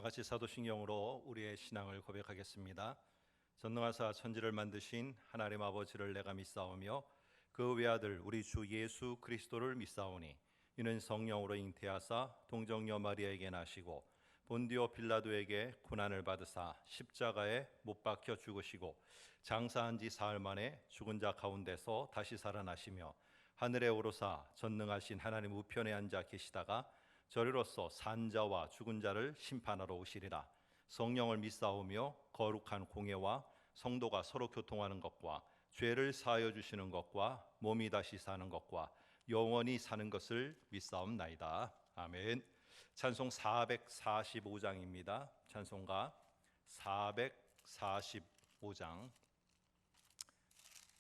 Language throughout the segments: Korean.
같이 사도신경으로 우리의 신앙을 고백하겠습니다. 전능하사 천지를 만드신 하나님 아버지를 내가 믿사오며 그 외아들 우리 주 예수 그리스도를 믿사오니 이는 성령으로 잉태하사 동정녀 마리아에게 나시고 본디오 빌라도에게 고난을 받으사 십자가에 못 박혀 죽으시고 장사한 지 사흘 만에 죽은 자 가운데서 다시 살아나시며 하늘에 오르사 전능하신 하나님 우편에 앉아 계시다가 저리로서 산자와 죽은 자를 심판하러 오시리라. 성령을 믿사오며 거룩한 공예와 성도가 서로 교통하는 것과 죄를 사하여 주시는 것과 몸이 다시 사는 것과 영원히 사는 것을 믿사옵나이다. 아멘. 찬송 445장입니다. 찬송가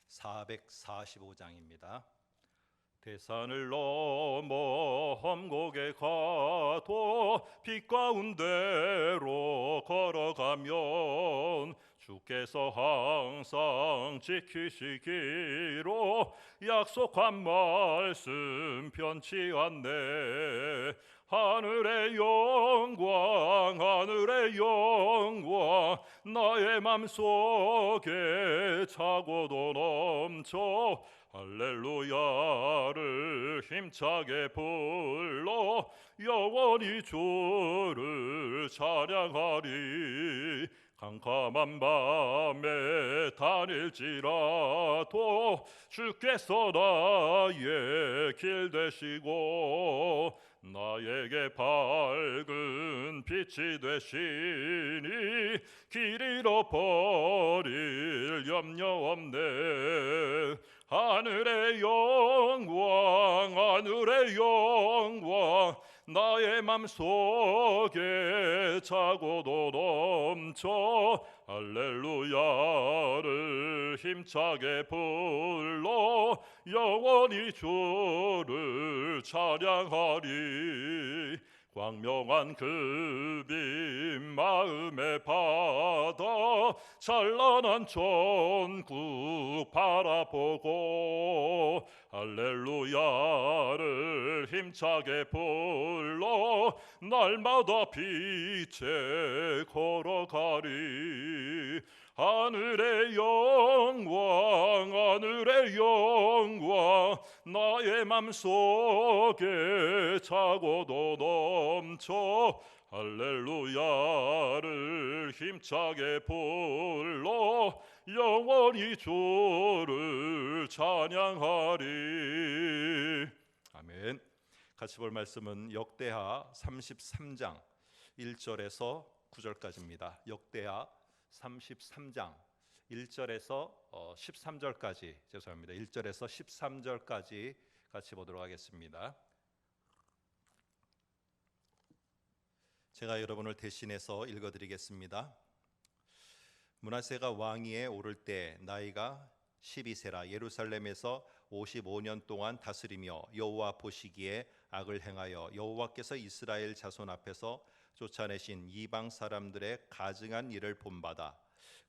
445장입니다. 대산을 넘어 험곡에 가도 빛 가운데로 걸어가면 주께서 항상 지키시기로 약속한 말씀 변치 않네. 하늘의 영광 나의 맘속에 차고도 넘쳐 할렐루야를 힘차게 불러 영원히 주를 찬양하리. 캄캄한 밤에 다닐지라도 주께서 나의 길 되시고 나에게 밝은 빛이 되시니 길 잃어버릴 염려 없네. 하늘의 영광 나의 맘속에 차고도 넘쳐 할렐루야를 힘차게 불러 영원히 주를 찬양하리. 광명한 그 빛 마음에 받아 찬란한 천국 바라보고 할렐루야를 힘차게 불러 날마다 빛에 걸어가리. 하늘의 영광 나의 맘속에 차고도 넘쳐 할렐루야를 힘차게 불러 영원히 주를 찬양하리. 아멘. 같이 볼 말씀은 역대하 33장 1절에서 9절까지입니다. 역대하 33장 1절에서 13절까지 1절에서 13절까지 같이 보도록 하겠습니다. 제가 여러분을 대신해서 읽어드리겠습니다. 므낫세가 왕위에 오를 때 나이가 12세라 예루살렘에서 55년 동안 다스리며 여호와 보시기에 악을 행하여 여호와께서 이스라엘 자손 앞에서 쫓아내신 이방 사람들의 가증한 일을 본받아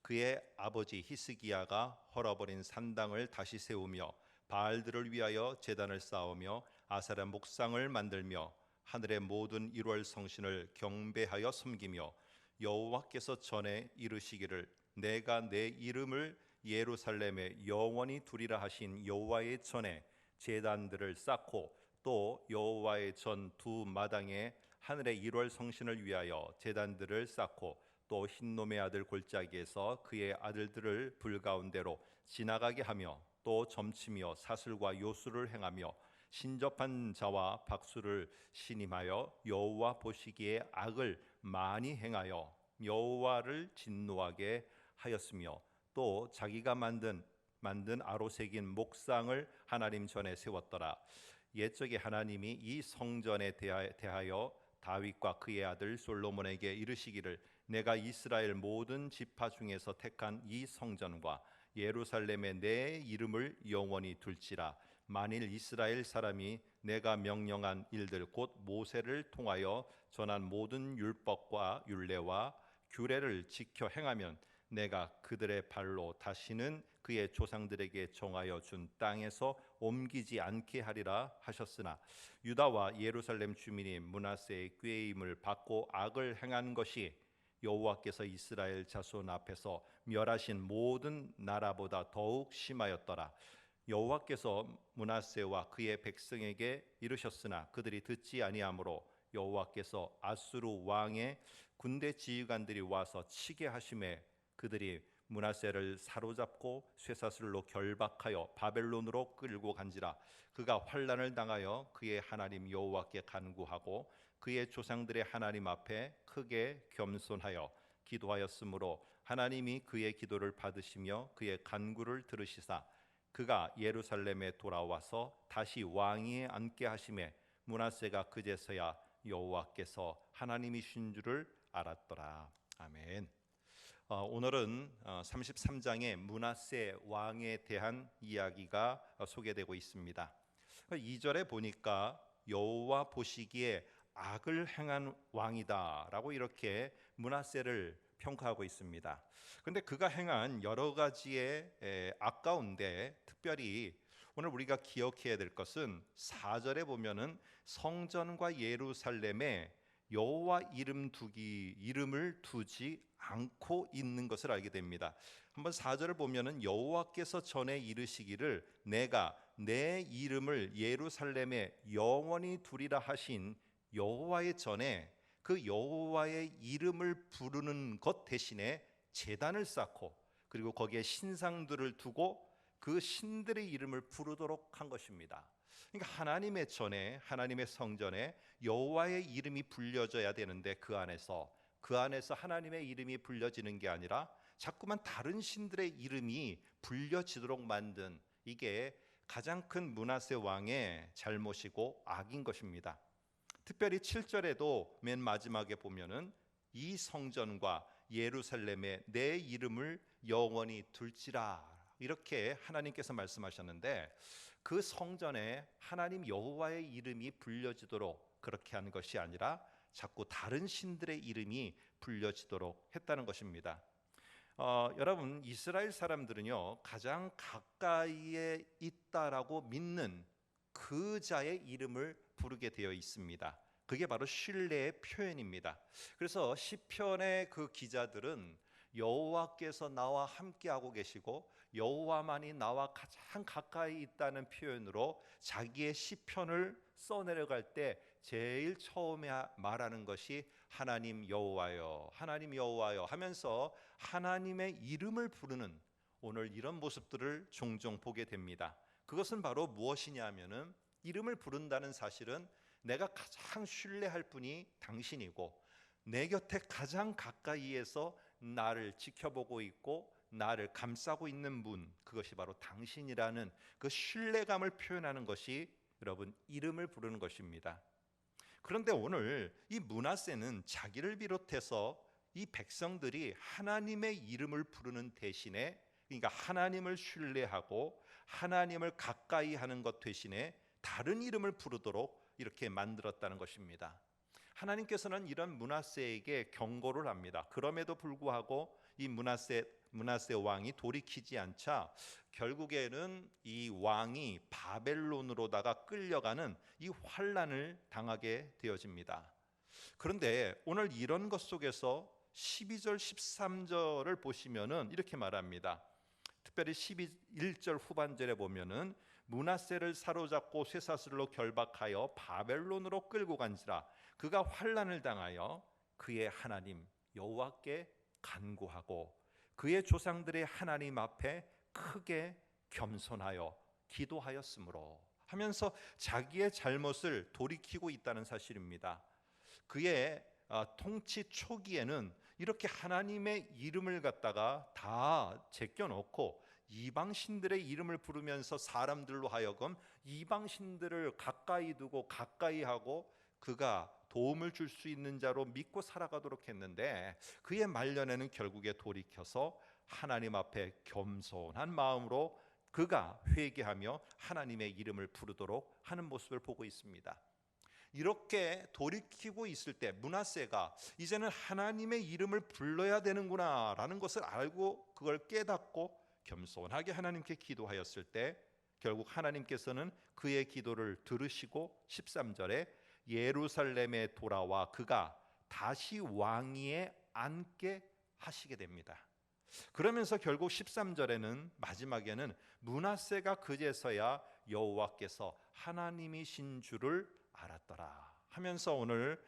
그의 아버지 히스기야가 헐어버린 산당을 다시 세우며 바알들을 위하여 제단을 쌓으며 아세라 목상을 만들며 하늘의 모든 일월 성신을 경배하여 섬기며 여호와께서 전에 이르시기를 내가 내 이름을 예루살렘에 영원히 두리라 하신 여호와의 전에 제단들을 쌓고 또 여호와의 전 두 마당에 하늘의 일월 성신을 위하여 제단들을 쌓고 또 흰놈의 아들 골짜기에서 그의 아들들을 불 가운데로 지나가게 하며 또 점치며 사슬과 요술을 행하며 신접한 자와 박수를 신임하여 여호와 보시기에 악을 많이 행하여 여호와를 진노하게 하였으며 또 자기가 만든 아로 새긴 목상을 하나님 전에 세웠더라. 옛적에 하나님이 이 성전에 대하여 다윗과 그의 아들 솔로몬에게 이르시기를 내가 이스라엘 모든 지파 중에서 택한 이 성전과 예루살렘에 내 이름을 영원히 둘지라. 만일 이스라엘 사람이 내가 명령한 일들 곧 모세를 통하여 전한 모든 율법과 율례와 규례를 지켜 행하면 내가 그들의 발로 다시는 그의 조상들에게 정하여 준 땅에서 옮기지 않게 하리라 하셨으나 유다와 예루살렘 주민이 므낫세의 꾀임을 받고 악을 행한 것이 여호와께서 이스라엘 자손 앞에서 멸하신 모든 나라보다 더욱 심하였더라. 여호와께서 므낫세와 그의 백성에게 이르셨으나 그들이 듣지 아니하므로 여호와께서 아수르 왕의 군대 지휘관들이 와서 치게 하심에 그들이 므낫세를 사로잡고 쇠사슬로 결박하여 바벨론으로 끌고 간지라. 그가 환난을 당하여 그의 하나님 여호와께 간구하고 그의 조상들의 하나님 앞에 크게 겸손하여 기도하였으므로 하나님이 그의 기도를 받으시며 그의 간구를 들으시사 그가 예루살렘에 돌아와서 다시 왕위에 앉게 하심에 므낫세가 그제서야 여호와께서 하나님이신 줄을 알았더라. 아멘. 오늘은 33장의 므낫세 왕에 대한 이야기가 소개되고 있습니다. 2절에 보니까 여호와 보시기에 악을 행한 왕이다라고 이렇게 므낫세를 평가하고 있습니다. 그런데 그가 행한 여러 가지의 악 가운데 특별히 오늘 우리가 기억해야 될 것은 4절에 보면은 성전과 예루살렘에 여호와 이름을 두지 않고 있는 것을 알게 됩니다. 한번 4절을 보면은 여호와께서 전에 이르시기를 내가 내 이름을 예루살렘에 영원히 두리라 하신 여호와의 전에 그 여호와의 이름을 부르는 것 대신에 제단을 쌓고 그리고 거기에 신상들을 두고 그 신들의 이름을 부르도록 한 것입니다. 그러니까 하나님의 전에 하나님의 성전에 여호와의 이름이 불려져야 되는데 그 안에서 하나님의 이름이 불려지는 게 아니라 자꾸만 다른 신들의 이름이 불려지도록 만든 이게 가장 큰 므낫세 왕의 잘못이고 악인 것입니다. 특별히 7절에도 맨 마지막에 보면은 이 성전과 예루살렘에 내 이름을 영원히 둘지라 이렇게 하나님께서 말씀하셨는데 그 성전에 하나님 여호와의 이름이 불려지도록 그렇게 한 것이 아니라 자꾸 다른 신들의 이름이 불려지도록 했다는 것입니다. 여러분 이스라엘 사람들은요 가장 가까이에 있다라고 믿는 그 자의 이름을 부르게 되어 있습니다. 그게 바로 신뢰의 표현입니다. 그래서 시편의 그 기자들은 여호와께서 나와 함께하고 계시고 여호와만이 나와 가장 가까이 있다는 표현으로 자기의 시편을 써내려갈 때 제일 처음에 말하는 것이 하나님 여호와여 하나님 여호와여 하면서 하나님의 이름을 부르는 오늘 이런 모습들을 종종 보게 됩니다. 그것은 바로 무엇이냐 하면은 이름을 부른다는 사실은 내가 가장 신뢰할 분이 당신이고 내 곁에 가장 가까이에서 나를 지켜보고 있고 나를 감싸고 있는 분 그것이 바로 당신이라는 그 신뢰감을 표현하는 것이 여러분 이름을 부르는 것입니다. 그런데 오늘 이 므낫세는 자기를 비롯해서 이 백성들이 하나님의 이름을 부르는 대신에 그러니까 하나님을 신뢰하고 하나님을 가까이 하는 것 대신에 다른 이름을 부르도록 이렇게 만들었다는 것입니다. 하나님께서는 이런 므낫세에게 경고를 합니다. 그럼에도 불구하고 이 므낫세 왕이 돌이키지 않자 결국에는 이 왕이 바벨론으로다가 끌려가는 이 환난을 당하게 되어집니다. 그런데 오늘 이런 것 속에서 12절 13절을 보시면은 이렇게 말합니다. 특별히 11절 후반절에 보면은 므낫세를 사로잡고 쇠사슬로 결박하여 바벨론으로 끌고 간지라 그가 환난을 당하여 그의 하나님 여호와께 간구하고 그의 조상들의 하나님 앞에 크게 겸손하여 기도하였으므로 하면서 자기의 잘못을 돌이키고 있다는 사실입니다. 그의 통치 초기에는 이렇게 하나님의 이름을 갖다가 다 제껴놓고 이방 신들의 이름을 부르면서 사람들로 하여금 이방 신들을 가까이 두고 가까이 하고 그가 도움을 줄 수 있는 자로 믿고 살아가도록 했는데 그의 말년에는 결국에 돌이켜서 하나님 앞에 겸손한 마음으로 그가 회개하며 하나님의 이름을 부르도록 하는 모습을 보고 있습니다. 이렇게 돌이키고 있을 때 므낫세가 이제는 하나님의 이름을 불러야 되는구나라는 것을 알고 그걸 깨닫고 겸손하게 하나님께 기도하였을 때 결국 하나님께서는 그의 기도를 들으시고 13절에 예루살렘에 돌아와 그가 다시 왕위에 앉게 하시게 됩니다. 그러면서 결국 13절에는 마지막에는 므낫세가 그제서야 여호와께서 하나님이신 줄을 알았더라 하면서 오늘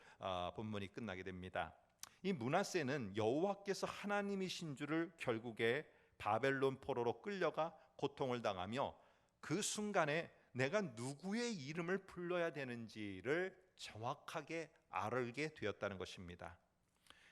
본문이 끝나게 됩니다. 이 므낫세는 여호와께서 하나님이신 줄을 결국에 바벨론 포로로 끌려가 고통을 당하며 그 순간에 내가 누구의 이름을 불러야 되는지를 정확하게 알게 되었다는 것입니다.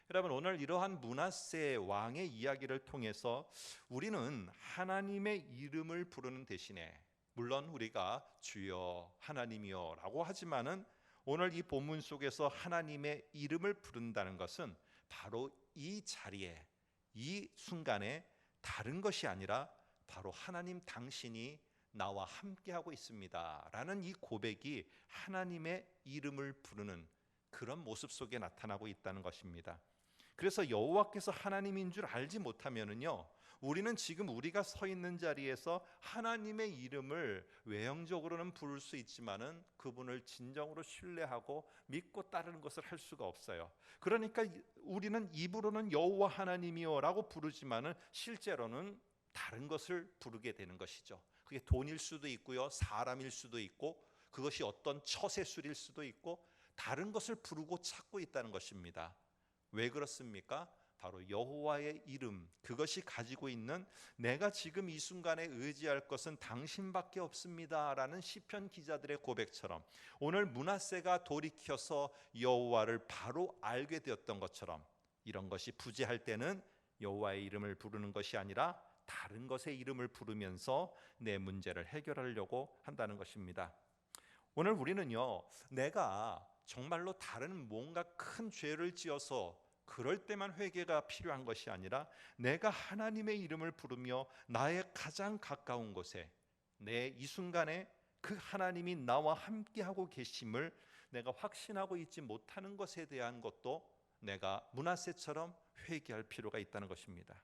여러분, 오늘 이러한 므낫세 왕의 이야기를 통해서 우리는 하나님의 이름을 부르는 대신에, 물론 우리가 주여 하나님이여 라고 하지만은 오늘 이 본문 속에서 하나님의 이름을 부른다는 것은 바로 이 자리에, 이 순간에 다른 것이 아니라 바로 하나님 당신이 나와 함께하고 있습니다 라는 이 고백이 하나님의 이름을 부르는 그런 모습 속에 나타나고 있다는 것입니다. 그래서 여호와께서 하나님인 줄 알지 못하면은요, 우리는 지금 우리가 서 있는 자리에서 하나님의 이름을 외형적으로는 부를 수 있지만은 그분을 진정으로 신뢰하고 믿고 따르는 것을 할 수가 없어요. 그러니까 우리는 입으로는 여호와 하나님이여라고 부르지만은 실제로는 다른 것을 부르게 되는 것이죠. 그게 돈일 수도 있고요, 사람일 수도 있고, 그것이 어떤 처세술일 수도 있고, 다른 것을 부르고 찾고 있다는 것입니다. 왜 그렇습니까? 바로 여호와의 이름, 그것이 가지고 있는 내가 지금 이 순간에 의지할 것은 당신밖에 없습니다 라는 시편 기자들의 고백처럼 오늘 므낫세가 돌이켜서 여호와를 바로 알게 되었던 것처럼 이런 것이 부재할 때는 여호와의 이름을 부르는 것이 아니라 다른 것의 이름을 부르면서 내 문제를 해결하려고 한다는 것입니다. 오늘 우리는요, 내가 정말로 다른 뭔가 큰 죄를 지어서 그럴 때만 회개가 필요한 것이 아니라 내가 하나님의 이름을 부르며 나의 가장 가까운 곳에 내 이 순간에 그 하나님이 나와 함께하고 계심을 내가 확신하고 있지 못하는 것에 대한 것도 내가 므낫세처럼 회개할 필요가 있다는 것입니다.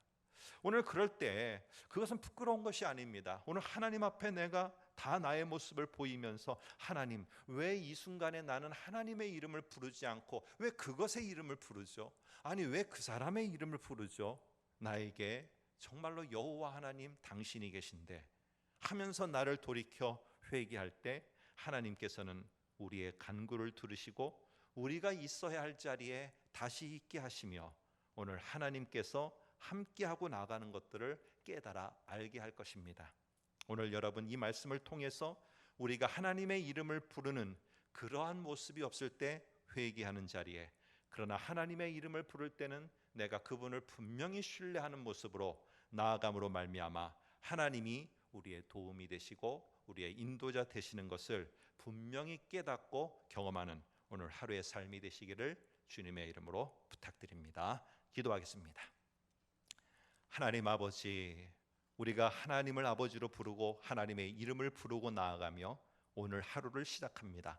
오늘 그럴 때 그것은 부끄러운 것이 아닙니다. 오늘 하나님 앞에 내가 다 나의 모습을 보이면서 하나님, 왜 이 순간에 나는 하나님의 이름을 부르지 않고 왜 그것의 이름을 부르죠? 아니, 왜 그 사람의 이름을 부르죠? 나에게 정말로 여호와 하나님 당신이 계신데 하면서 나를 돌이켜 회개할 때 하나님께서는 우리의 간구를 들으시고 우리가 있어야 할 자리에 다시 있게 하시며 오늘 하나님께서 함께하고 나가는 것들을 깨달아 알게 할 것입니다. 오늘 여러분 이 말씀을 통해서 우리가 하나님의 이름을 부르는 그러한 모습이 없을 때 회개하는 자리에, 그러나 하나님의 이름을 부를 때는 내가 그분을 분명히 신뢰하는 모습으로 나아감으로 말미암아 하나님이 우리의 도움이 되시고 우리의 인도자 되시는 것을 분명히 깨닫고 경험하는 오늘 하루의 삶이 되시기를 주님의 이름으로 부탁드립니다. 기도하겠습니다. 하나님 아버지, 우리가 하나님을 아버지로 부르고 하나님의 이름을 부르고 나아가며 오늘 하루를 시작합니다.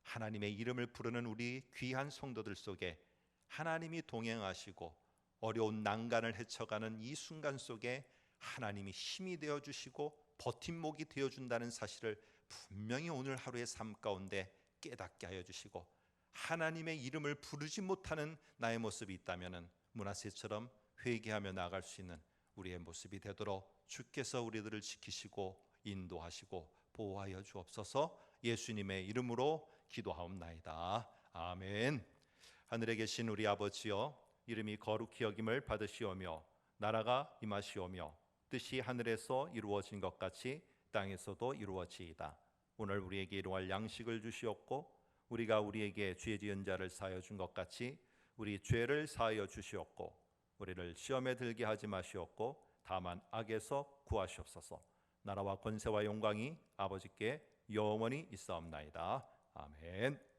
하나님의 이름을 부르는 우리 귀한 성도들 속에 하나님이 동행하시고 어려운 난간을 헤쳐가는 이 순간 속에 하나님이 힘이 되어주시고 버팀목이 되어준다는 사실을 분명히 오늘 하루의 삶 가운데 깨닫게 하여 주시고 하나님의 이름을 부르지 못하는 나의 모습이 있다면 므낫세처럼 회개하며 나아갈 수 있는 우리의 모습이 되도록 주께서 우리들을 지키시고 인도하시고 보호하여 주옵소서. 예수님의 이름으로 기도하옵나이다. 아멘. 하늘에 계신 우리 아버지여, 이름이 거룩히 여김을 받으시오며 나라가 임하시오며 뜻이 하늘에서 이루어진 것 같이 땅에서도 이루어지이다. 오늘 우리에게 일용할 양식을 주시옵고 우리가 우리에게 죄 지은 자를 사하여 준 것 같이 우리 죄를 사하여 주시옵고 우리를 시험에 들게 하지 마시옵고 다만 악에서 구하시옵소서. 나라와 권세와 영광이 아버지께 영원히 있사옵나이다. 아멘.